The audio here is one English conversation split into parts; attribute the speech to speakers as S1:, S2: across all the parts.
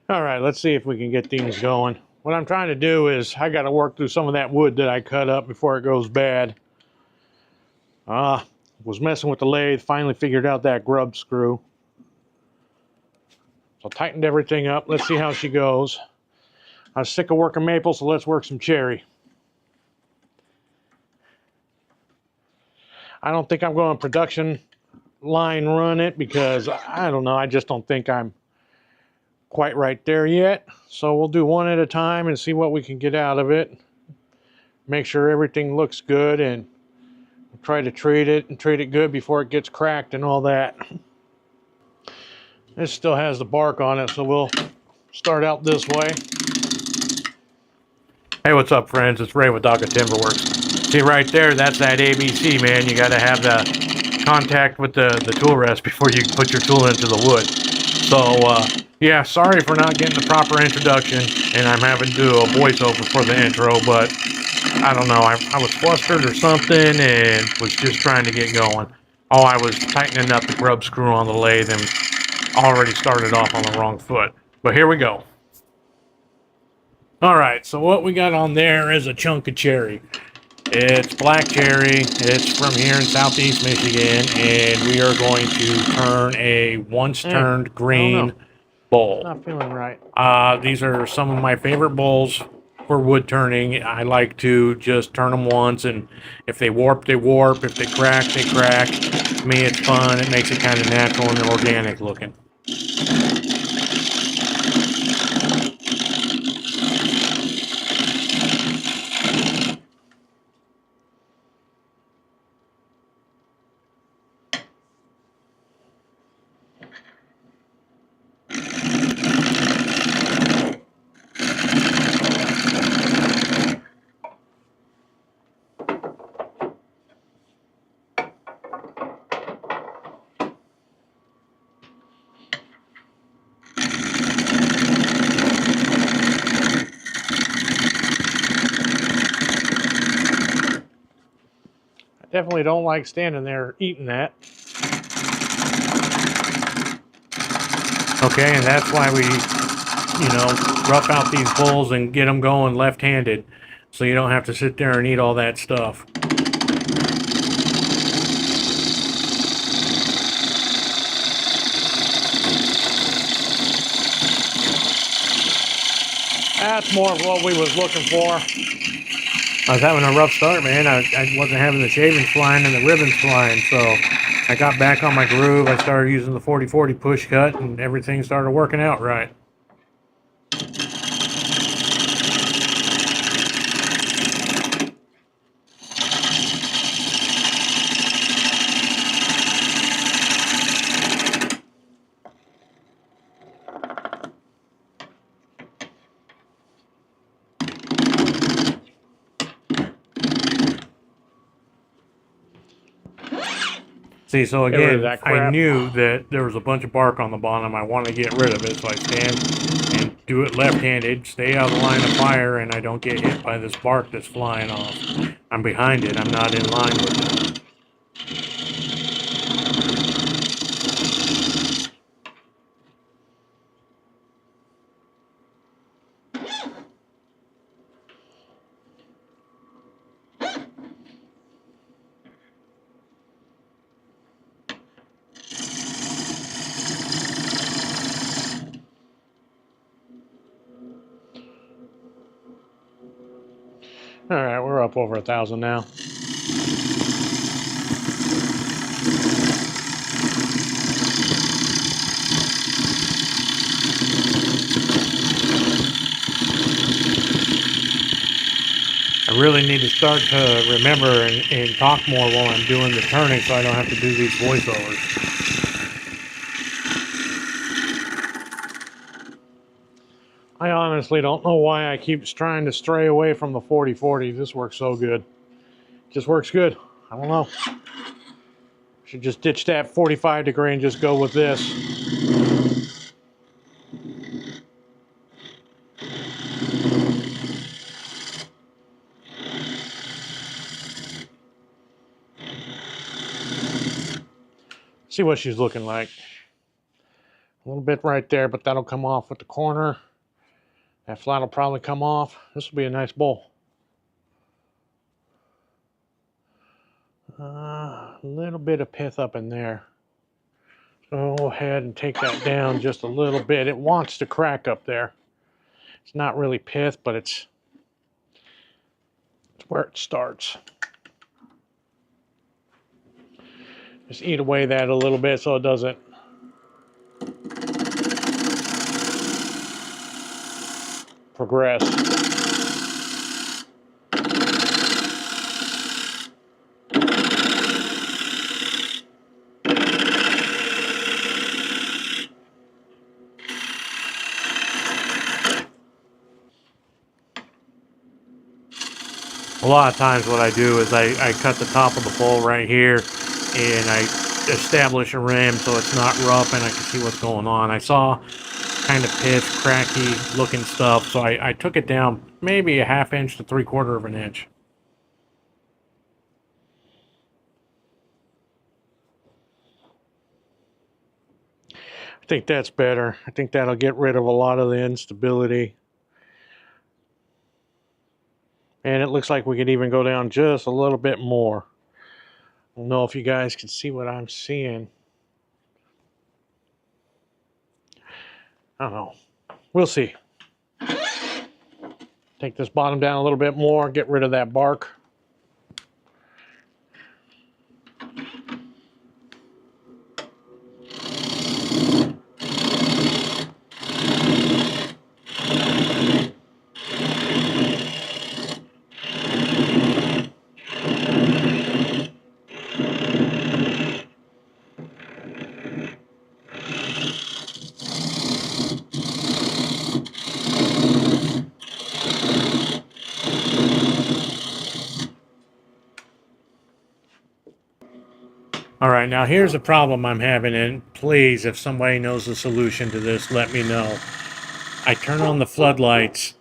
S1: All right, let's see if we can get things going. What I'm trying to do is I got to work through some of that wood that I cut up before it goes bad. Was messing with the lathe, finally figured out that grub screw. So tightened everything up. Let's see how she goes. I was sick of working maple, so let's work some cherry. I don't think I'm going to production line run it because I don't know, I just don't think I'm quite right there yet. So we'll do one at a time and see what we can get out of it. Make sure everything looks good and try to treat it good before it gets cracked and all that. This still has the bark on it, so we'll start out this way. Hey, what's up, friends? It's Ray with Dogga Timberworks. See right there, that's that ABC, man. You got to have the contact with the tool rest before you put your tool into the wood. So, yeah, sorry for not getting the proper introduction, and I'm having to do a voiceover for the intro, but I don't know, I was flustered or something and was just trying to get going. Oh, I was tightening up the grub screw on the lathe and already started off on the wrong foot. But here we go. All right, so what we got on there is a chunk of cherry. It's black cherry. It's from here in southeast Michigan, and we are going to turn a once turned green bowl. Not feeling right. These are some of my favorite bowls for wood turning. I like to just turn them once, and if they warp, they warp. If they crack, they crack. To me, it's fun. It makes it kind of natural and organic looking. Definitely don't like standing there eating that. Okay, and that's why we, rough out these bowls and get them going left-handed, so you don't have to sit there and eat all that stuff. That's more of what we was looking for. I was having a rough start, man. I wasn't having the shavings flying and the ribbons flying, so I got back on my groove. I started using the 40/40 push cut, and everything started working out right. See, so again, I knew that there was a bunch of bark on the bottom. I wanted to get rid of it, so I stand and do it left-handed, stay out of the line of fire, and I don't get hit by this bark that's flying off. I'm behind it. I'm not in line with it. All right, we're up over 1,000 now. I really need to start to remember and talk more while I'm doing the turning so I don't have to do these voiceovers. I honestly don't know why I keep trying to stray away from the 40/40. This works so good. Just works good. I don't know. Should just ditch that 45 degree and just go with this. See what she's looking like. little bit right there, but that'll come off with the corner. That flat will probably come off. This will be a nice bowl. A little bit of pith up in there. So go ahead and take that down just a little bit. It wants to crack up there. It's not really pith, but it's where it starts. Just eat away that a little bit so it doesn't progress. A lot of times what I do is I cut the top of the bowl right here and I establish a rim so it's not rough and I can see what's going on. I saw kind of pith, cracky looking stuff, so I took it down maybe a 1/2 inch to 3/4 of an inch. I think that's better. I think that'll get rid of a lot of the instability. And it looks like we could even go down just a little bit more. I don't know if you guys can see what I'm seeing. I don't know. We'll see. Take this bottom down a little bit more, get rid of that bark. All right, now here's a problem I'm having, and please, if somebody knows the solution to this, let me know. I turn on the floodlights,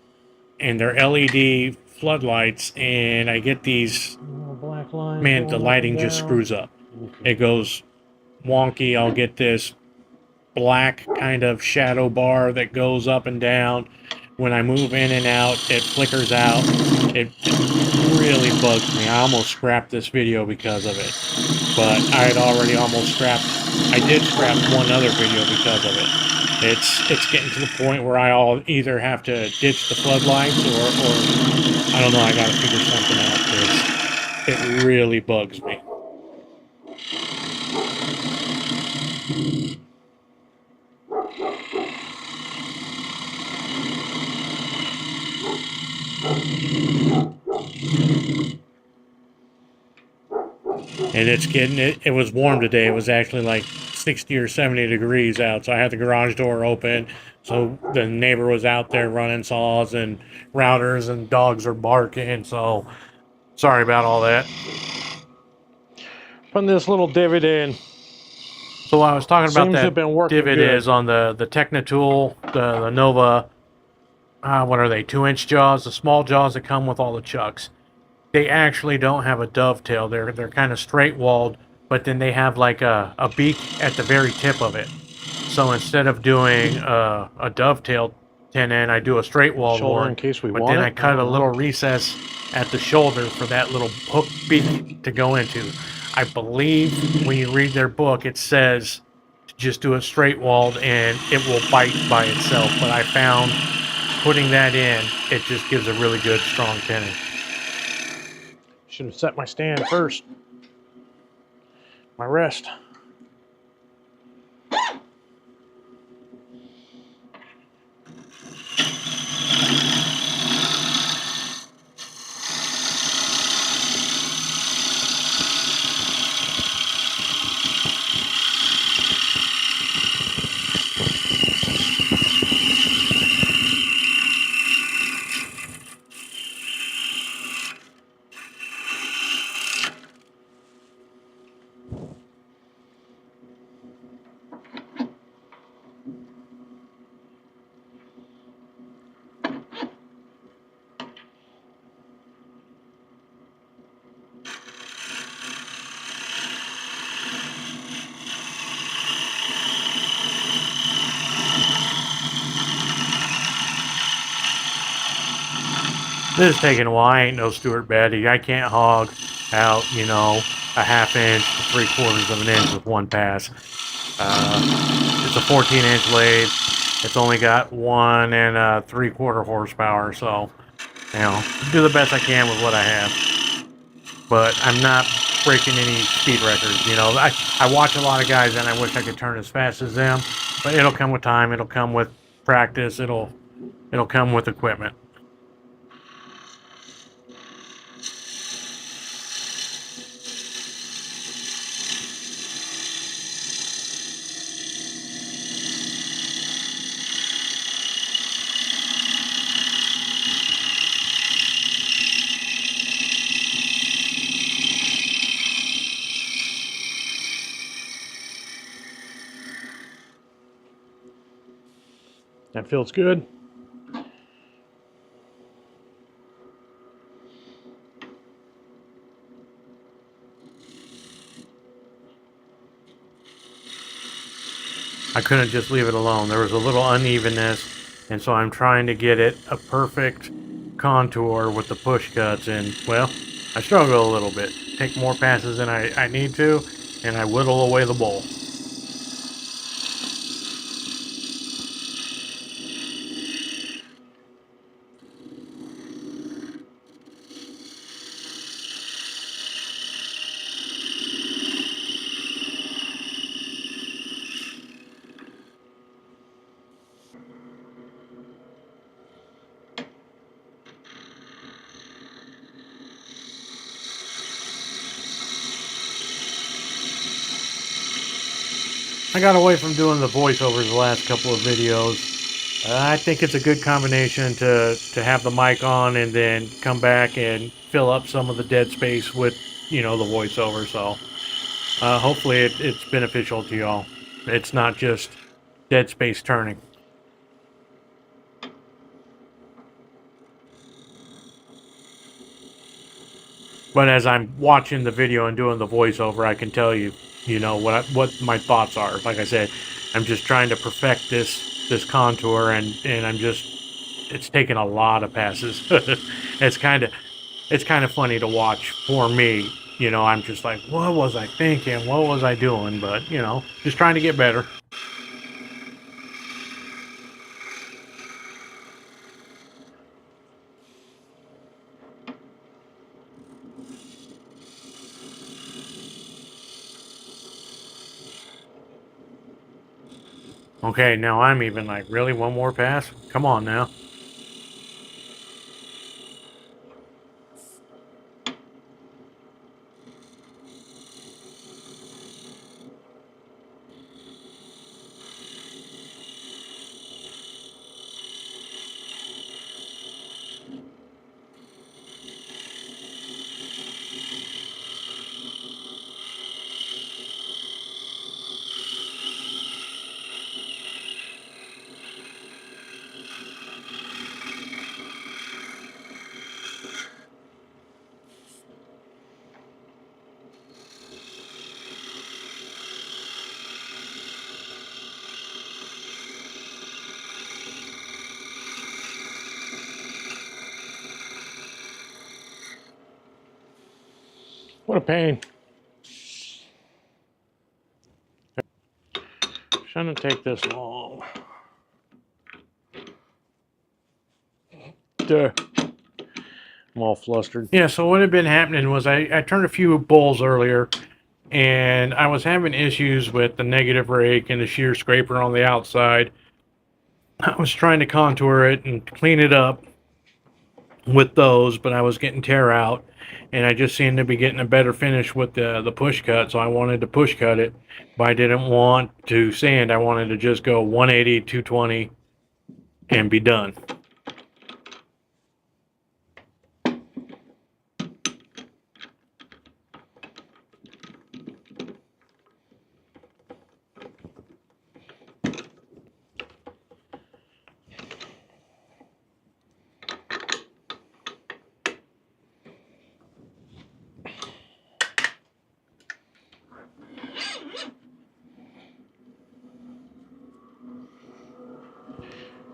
S1: and they're LED floodlights, and I get these, black lines. Man, the lighting just screws up. It goes wonky. I'll get this black kind of shadow bar that goes up and down. When I move in and out, it flickers out. It really bugs me. I almost scrapped this video because of it. But I had already almost scrapped. I did scrap one other video because of it. It's getting to the point where I'll either have to ditch the floodlights or I don't know. I got to figure something out because it really bugs me. And it's getting it was warm today. It was actually like 60 or 70 degrees out, so I had the garage door open, so the neighbor was out there running saws and routers and dogs are barking, so sorry about all that. Putting this little divot in. So I was talking about that divot good. Is on the Technatool, the Nova, what are they, 2-inch jaws, the small jaws that come with all the chucks. They actually don't have a dovetail. They're kind of straight walled, but then they have like a beak at the very tip of it. So instead of doing a dovetail tenon, I do a straight walled one. In case we want it. But then I cut a little recess at the shoulder for that little hook beak to go into. I believe when you read their book, it says to just do a straight walled and it will bite by itself. But I found putting that in, it just gives a really good strong tenon. Should have set my stand first. My rest. This is taking a while. I ain't no Stuart Betty. I can't hog out, you know, a ½ inch to 3/4 of an inch with one pass. It's a 14-inch lathe. It's only got 1 3/4 horsepower, so, you know, do the best I can with what I have. But I'm not breaking any speed records, you know. I watch a lot of guys and I wish I could turn as fast as them, but it'll come with time. It'll come with practice. It'll come with equipment. That feels good. I couldn't just leave it alone. There was a little unevenness, and so I'm trying to get it a perfect contour with the push cuts, and, well, I struggle a little bit. Take more passes than I need to, and I whittle away the bowl. I got away from doing the voiceovers the last couple of videos. I think it's a good combination to have the mic on and then come back and fill up some of the dead space with, you know, the voiceover. So hopefully it's beneficial to y'all. It's not just dead space turning. But as I'm watching the video and doing the voiceover, I can tell you, you know, what my thoughts are. Like I said, I'm just trying to perfect this contour, and it's taken a lot of passes. it's kind of funny to watch for me. You know, I'm just like, what was I thinking? What was I doing? But, you know, just trying to get better. Okay, now I'm even like, really, one more pass? Come on now. What a pain. Shouldn't take this long. Duh. I'm all flustered. Yeah, so what had been happening was I turned a few bowls earlier, and I was having issues with the negative rake and the shear scraper on the outside. I was trying to contour it and clean it up with those, but I was getting tear out, and I just seemed to be getting a better finish with the push cut, so I wanted to push cut it, but I didn't want to sand. I wanted to just go 180, 220, and be done.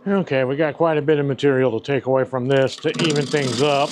S1: Okay, we got quite a bit of material to take away from this to even things up.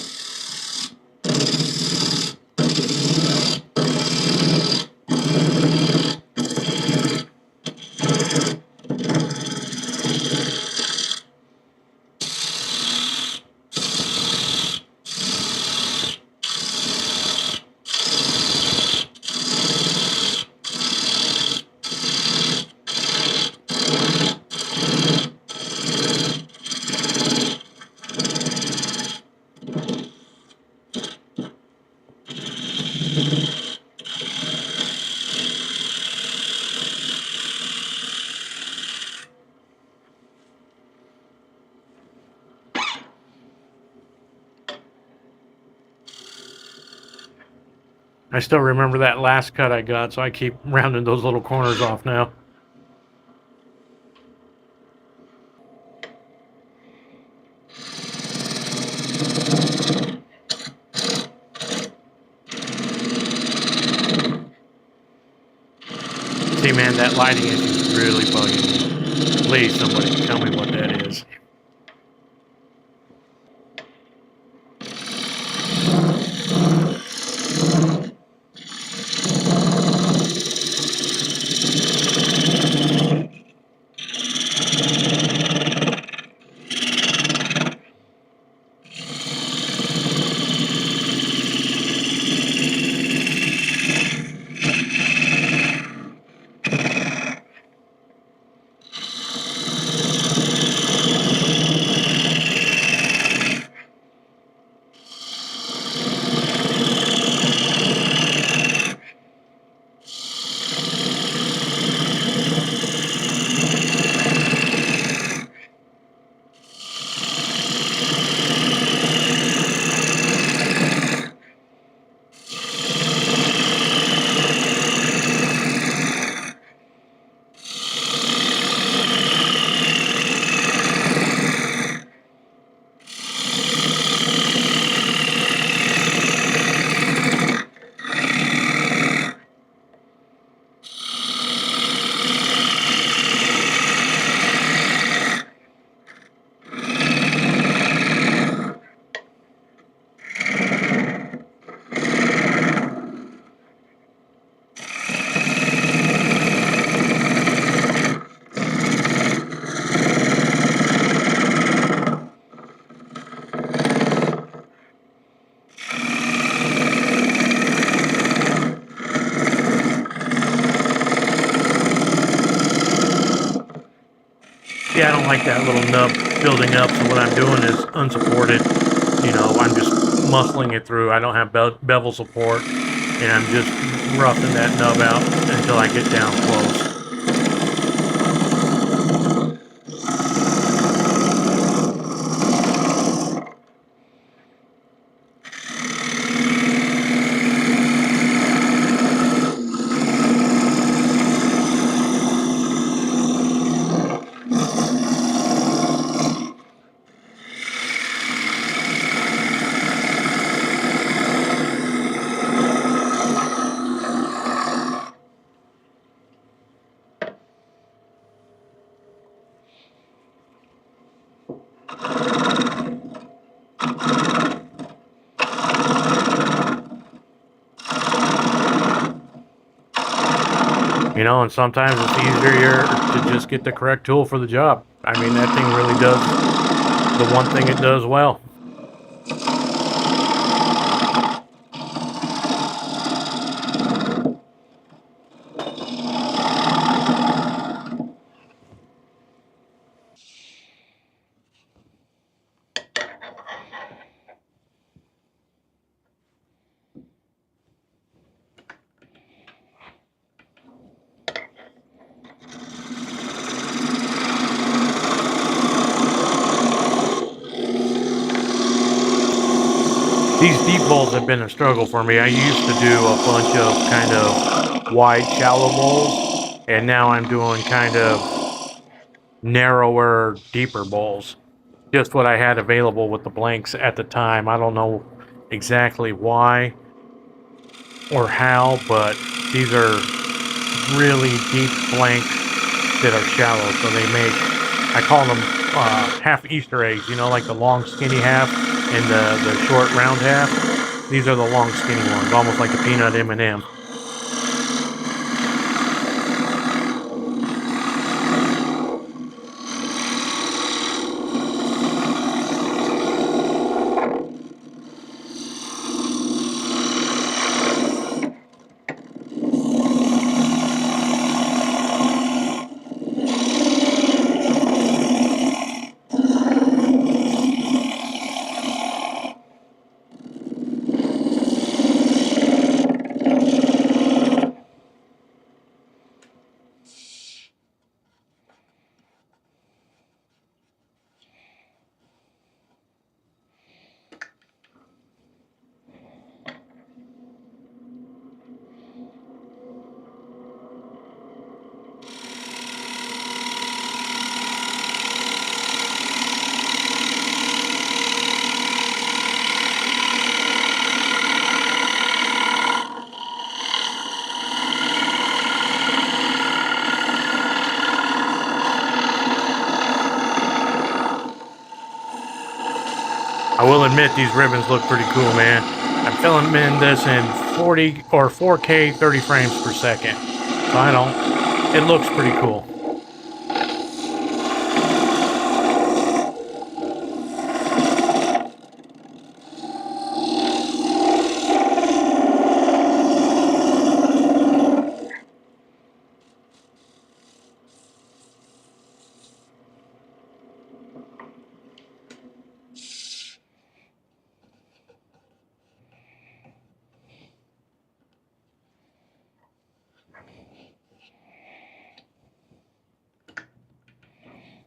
S1: I still remember that last cut I got, so I keep rounding those little corners off now. See, man, that lighting is really bugging me. Please, somebody tell me what that is. Yeah, I don't like that little nub building up, so what I'm doing is unsupported. You know, I'm just muscling it through. I don't have bevel support, and I'm just roughing that nub out until I get down close. You know, and sometimes it's easier to just get the correct tool for the job. I mean, that thing really does the one thing it does well. These deep bowls have been a struggle for me. I used to do a bunch of kind of wide, shallow bowls, and now I'm doing kind of narrower, deeper bowls. Just what I had available with the blanks at the time. I don't know exactly why or how, but these are really deep blanks that are shallow, so they make, I call them half Easter eggs, you know, like the long skinny half and the short round half. These are the long skinny ones, almost like a peanut M&M. I will admit these ribbons look pretty cool, man. I'm filming this in 40 or 4K 30 frames per second. So I don't, it looks pretty cool.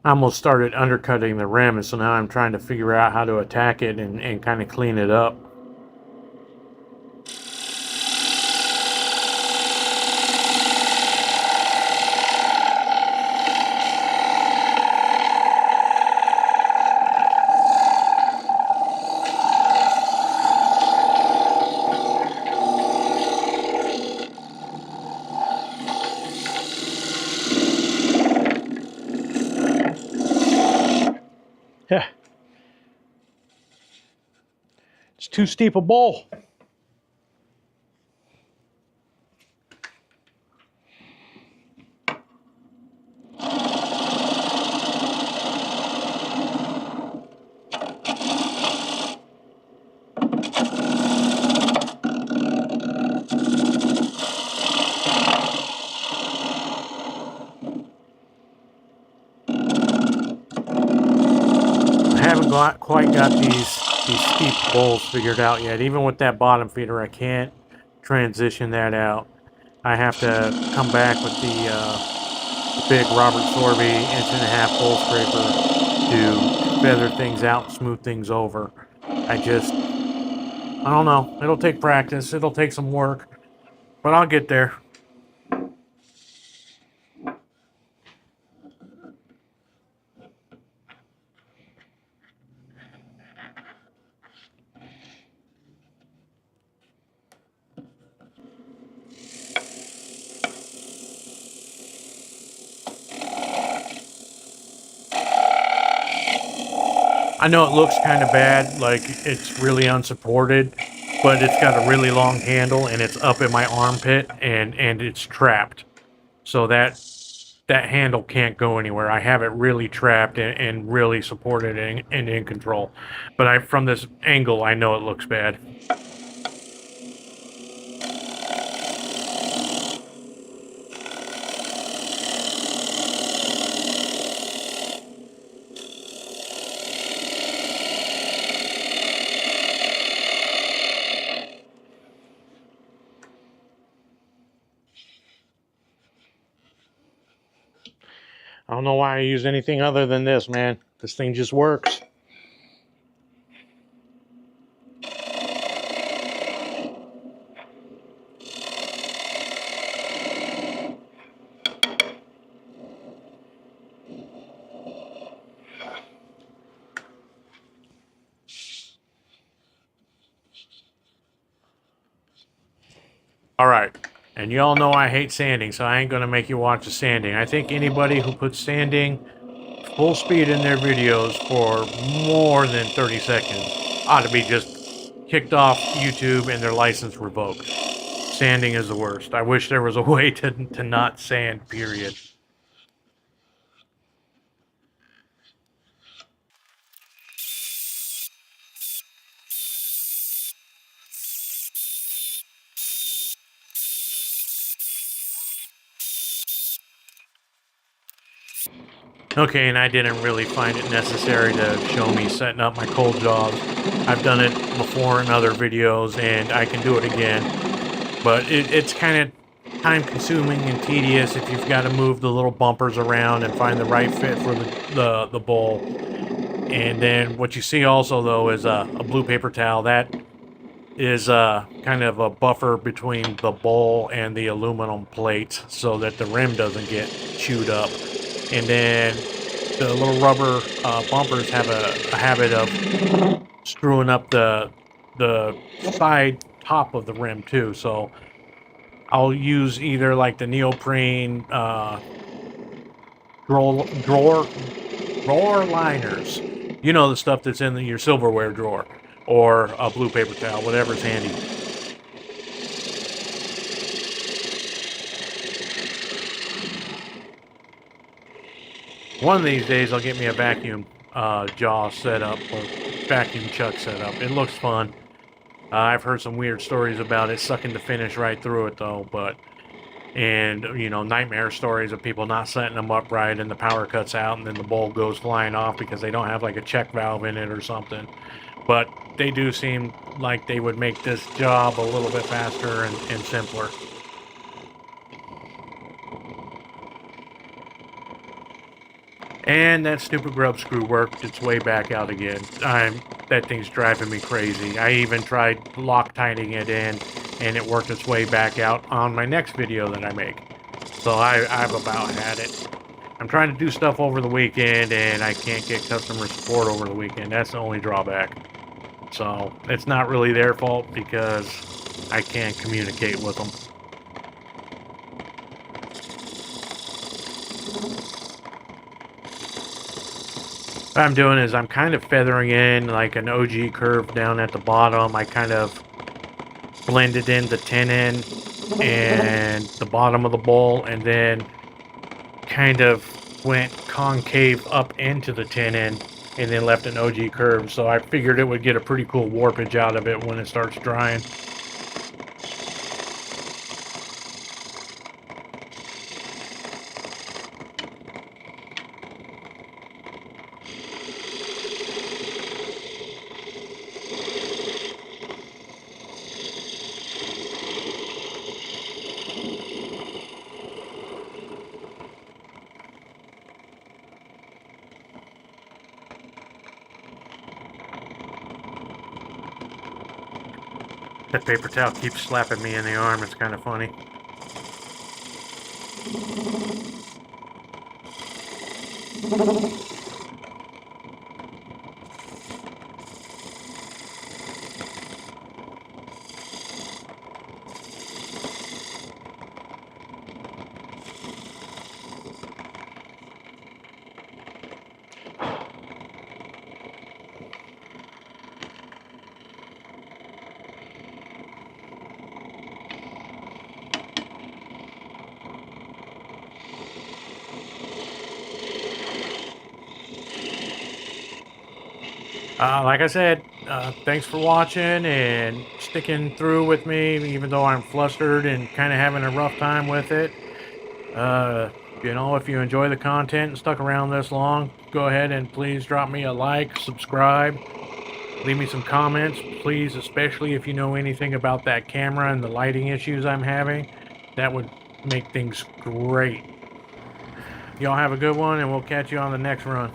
S1: I almost started undercutting the rim, and so now I'm trying to figure out how to attack it and kind of clean it up. Yeah. It's too steep a bowl. Quite got these steep bowls figured out yet. Even with that bottom feeder, I can't transition that out. I have to come back with the big Robert Sorby 1.5-inch bowl scraper to feather things out, smooth things over. I don't know. It'll take practice. It'll take some work, but I'll get there. I know it looks kind of bad, like it's really unsupported, but it's got a really long handle and it's up in my armpit and it's trapped. So that handle can't go anywhere. I have it really trapped and really supported and in control. But from this angle, I know it looks bad. I don't know why I use anything other than this, man. This thing just works. All right. And you all know I hate sanding, so I ain't going to make you watch the sanding. I think anybody who puts sanding full speed in their videos for more than 30 seconds ought to be just kicked off YouTube and their license revoked. Sanding is the worst. I wish there was a way to not sand, period. Okay, and I didn't really find it necessary to show me setting up my cold jaws. I've done it before in other videos, and I can do it again. But it's kind of time-consuming and tedious if you've got to move the little bumpers around and find the right fit for the bowl. And then what you see also, though, is a blue paper towel. That is kind of a buffer between the bowl and the aluminum plate so that the rim doesn't get chewed up. And then the little rubber bumpers have a habit of screwing up the side top of the rim too. So I'll use either like the neoprene drawer liners, you know, the stuff that's in your silverware drawer, or a blue paper towel, whatever's handy. One of these days I'll get me a vacuum jaw set up, or vacuum chuck set up. It looks fun. I've heard some weird stories about it sucking the finish right through it though, and you know, nightmare stories of people not setting them up right and the power cuts out and then the bulb goes flying off because they don't have like a check valve in it or something. But they do seem like they would make this job a little bit faster and simpler. And that stupid grub screw worked its way back out again. That thing's driving me crazy. I even tried Loctiting it in, and it worked its way back out on my next video that I make. So I've about had it. I'm trying to do stuff over the weekend, and I can't get customer support over the weekend. That's the only drawback. So it's not really their fault because I can't communicate with them. What I'm doing is I'm kind of feathering in like an Ogee curve down at the bottom. I kind of blended in the tenon and the bottom of the bowl, and then kind of went concave up into the tenon and then left an Ogee curve. So I figured it would get a pretty cool warpage out of it when it starts drying. That paper towel keeps slapping me in the arm. It's kind of funny. Like I said, thanks for watching and sticking through with me, even though I'm flustered and kind of having a rough time with it. You know, if you enjoy the content and stuck around this long, go ahead and please drop me a like, subscribe, leave me some comments, please, especially if you know anything about that camera and the lighting issues I'm having. That would make things great. Y'all have a good one, and we'll catch you on the next run.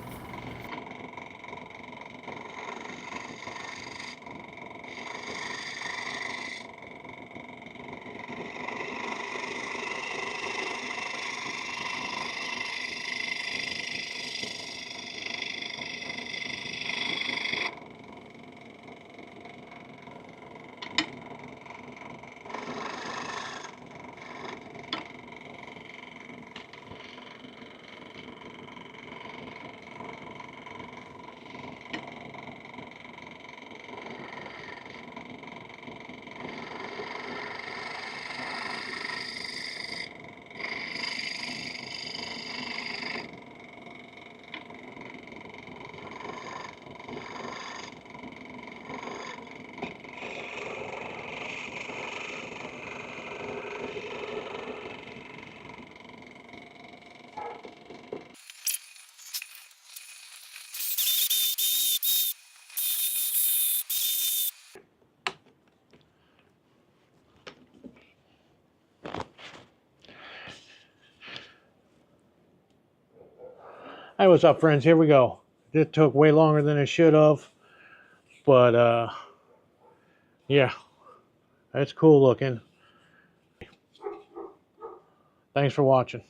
S1: Hey, what's up, friends? Here we go. It took way longer than it should have, but yeah, that's cool looking. Thanks for watching.